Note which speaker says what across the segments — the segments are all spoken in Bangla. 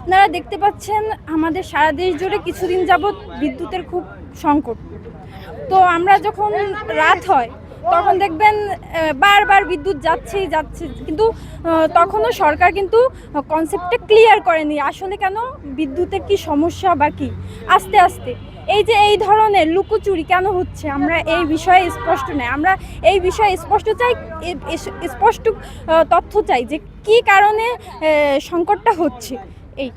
Speaker 1: আপনারা দেখতে পাচ্ছেন আমাদের সারা দেশ জুড়ে কিছুদিন যাবৎ বিদ্যুতের খুব সংকট। তো আমরা যখন রাত হয় তখন দেখবেন বারবার বিদ্যুৎ যাচ্ছেই যাচ্ছে, কিন্তু তখনও সরকার কিন্তু কনসেপ্টটা ক্লিয়ার করেনি আসলে কেন বিদ্যুতের কি সমস্যা বা কি। আস্তে আস্তে এই যে এই ধরনের লুকোচুরি কেন হচ্ছে, আমরা এই বিষয়ে স্পষ্ট নয়। আমরা এই বিষয়ে স্পষ্ট চাই, স্পষ্ট তথ্য চাই যে কি কারণে সংকটটা হচ্ছে। এই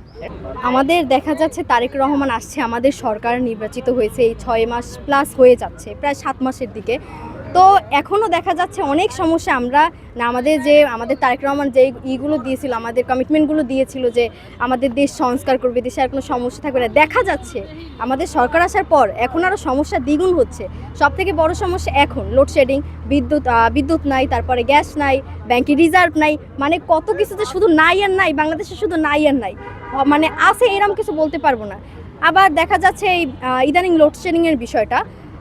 Speaker 2: আমাদের দেখা যাচ্ছে তারেক রহমান আসছে, আমাদের সরকার নির্বাচিত হয়েছে, এই 6 মাস প্লাস হয়ে যাচ্ছে, প্রায় 7 মাসের দিকে। তো এখনও দেখা যাচ্ছে অনেক সমস্যা। আমরা না, আমাদের তারেক রহমান যে ইগুলো দিয়েছিল, আমাদের কমিটমেন্টগুলো দিয়েছিল যে আমাদের দেশ সংস্কার করবে, দেশে আর কোনো সমস্যা থাকবে না, দেখা যাচ্ছে আমাদের সরকার আসার পর এখন আরও সমস্যা দ্বিগুণ হচ্ছে। সবথেকে বড় সমস্যা এখন লোডশেডিং, বিদ্যুৎ নাই, তারপরে গ্যাস নাই, ব্যাংকে রিজার্ভ নাই, মানে কত কিছু যে শুধু নাই আর নাই, বাংলাদেশে শুধু নাই আর নাই, মানে আছে এরকম কিছু বলতে পারবো না। আবার দেখা যাচ্ছে এই ইদানিং লোডশেডিংয়ের বিষয়টা,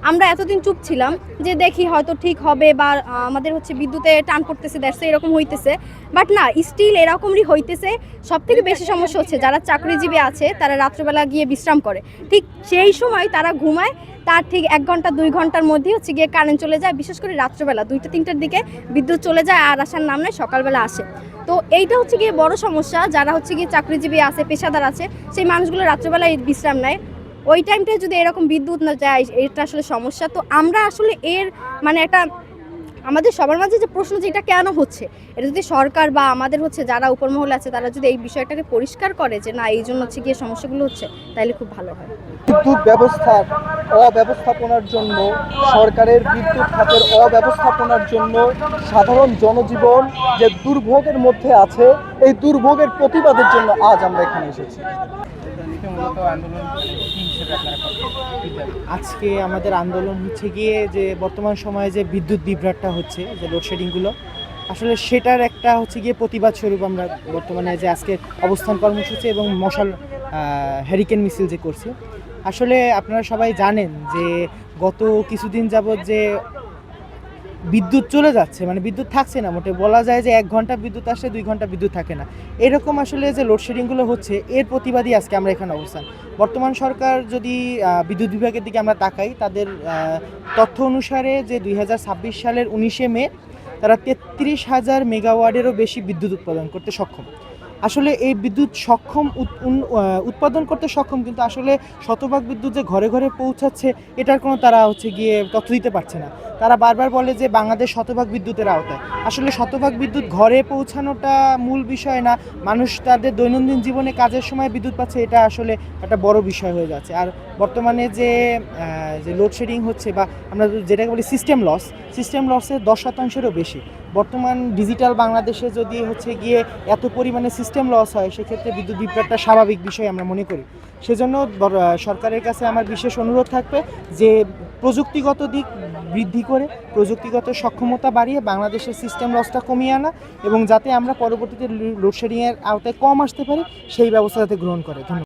Speaker 2: আমরা এতদিন চুপ ছিলাম যে দেখি হয়তো ঠিক হবে বা আমাদের বিদ্যুতে টান পড়তেছে, দ্যাটস এরকম হইতেছে, বাট না, স্টিল এরকমই হইতেছে। সব থেকে বেশি সমস্যা হচ্ছে যারা চাকরিজীবী আছে, তারা রাত্রেবেলা গিয়ে বিশ্রাম করে, ঠিক সেই সময় তারা ঘুমায়, তার ঠিক 1 ঘন্টা 2 ঘন্টার মধ্যে গিয়ে কারেন্ট চলে যায়। বিশেষ করে রাত্রেবেলা 2টা-3টার দিকে বিদ্যুৎ চলে যায়, আর আসার নাম নেই, সকালবেলা আসে। তো এইটা গিয়ে বড় সমস্যা। যারা গিয়ে চাকরিজীবী আছে, পেশাদার আছে, সেই মানুষগুলো রাত্রেবেলায় বিশ্রাম নেয়, ওই টাইমটায় যদি এরকম বিদ্যুৎ না যায়, এটা আসলে সমস্যা। তো আমরা আসলে এর মানে একটা আমাদের সবার মাঝে যে প্রশ্ন, যে এটা কেন হচ্ছে, এটা যদি সরকার বা আমাদের যারা উপর মহলে আছে, তারা যদি এই বিষয়টাকে পরিষ্কার করে যে না, এই জন্য গিয়ে সমস্যাগুলো হচ্ছে, তাহলে খুব ভালো হয়।
Speaker 3: বিদ্যুৎ ব্যবস্থার অব্যবস্থাপনার জন্য, সরকারের বিদ্যুৎ খাতের অব্যবস্থাপনার জন্য সাধারণ জনজীবন যে দুর্ভোগের মধ্যে আছে, এই দুর্ভোগের প্রতিবাদের জন্য আজ আমরা এখানে এসেছি।
Speaker 4: আজকে আমাদের আন্দোলন গিয়ে যে বর্তমান সময়ে যে বিদ্যুৎ বিভ্রাটটা হচ্ছে, যে লোডশেডিংগুলো, আসলে সেটার একটা গিয়ে প্রতিবাদ স্বরূপ আমরা বর্তমানে যে আজকে অবস্থান কর্মসূচি এবং মশাল হ্যারিকেন মিছিল যে করছি। আসলে আপনারা সবাই জানেন যে গত কিছুদিন যাবৎ যে বিদ্যুৎ চলে যাচ্ছে, মানে বিদ্যুৎ থাকছে না, মোটে বলা যায় যে 1 ঘন্টা বিদ্যুৎ আসে, 2 ঘন্টা বিদ্যুৎ থাকে না, এরকম আসলে যে লোডশেডিংগুলো হচ্ছে, এর প্রতিবাদী আজকে আমরা এখানে অবস্থান। বর্তমান সরকার যদি বিদ্যুৎ বিভাগের দিকে আমরা তাকাই, তাদের তথ্য অনুসারে যে 2026 সালের 19শে মে তারা 33,000 মেগাওয়াটেরও বেশি বিদ্যুৎ উৎপাদন করতে সক্ষম। আসলে এই বিদ্যুৎ উৎপাদন করতে সক্ষম, কিন্তু আসলে শতভাগ বিদ্যুৎ যে ঘরে ঘরে পৌঁছাচ্ছে, এটার কোনো তারা গিয়ে তথ্য দিতে পারছে না। তারা বারবার বলে যে বাংলাদেশ শতভাগ বিদ্যুতের আওতায়। আসলে শতভাগ বিদ্যুৎ ঘরে পৌঁছানোটা মূল বিষয় না, মানুষ তাদের দৈনন্দিন জীবনে কাজের সময় বিদ্যুৎ পাচ্ছে, এটা আসলে একটা বড় বিষয় হয়ে যাচ্ছে। আর বর্তমানে যে লোডশেডিং হচ্ছে, বা আমরা যেটাকে বলি সিস্টেম লসের 10%-এরও বেশি। বর্তমান ডিজিটাল বাংলাদেশে যদি গিয়ে এত পরিমাণে সিস্টেম লস হয়, সেক্ষেত্রে বিদ্যুৎ বিভ্রাটটা স্বাভাবিক বিষয় আমরা মনে করি। সেজন্য সরকারের কাছে আমার বিশেষ অনুরোধ থাকবে যে প্রযুক্তিগত দিক বৃদ্ধি করে, প্রযুক্তিগত সক্ষমতা বাড়িয়ে বাংলাদেশের সিস্টেম লসটা কমিয়ে আনা, এবং যাতে আমরা পরবর্তীতে লোডশেডিংয়ের আওতায় কম আসতে পারি, সেই ব্যবস্থা যাতে গ্রহণ করে। ধন্যবাদ।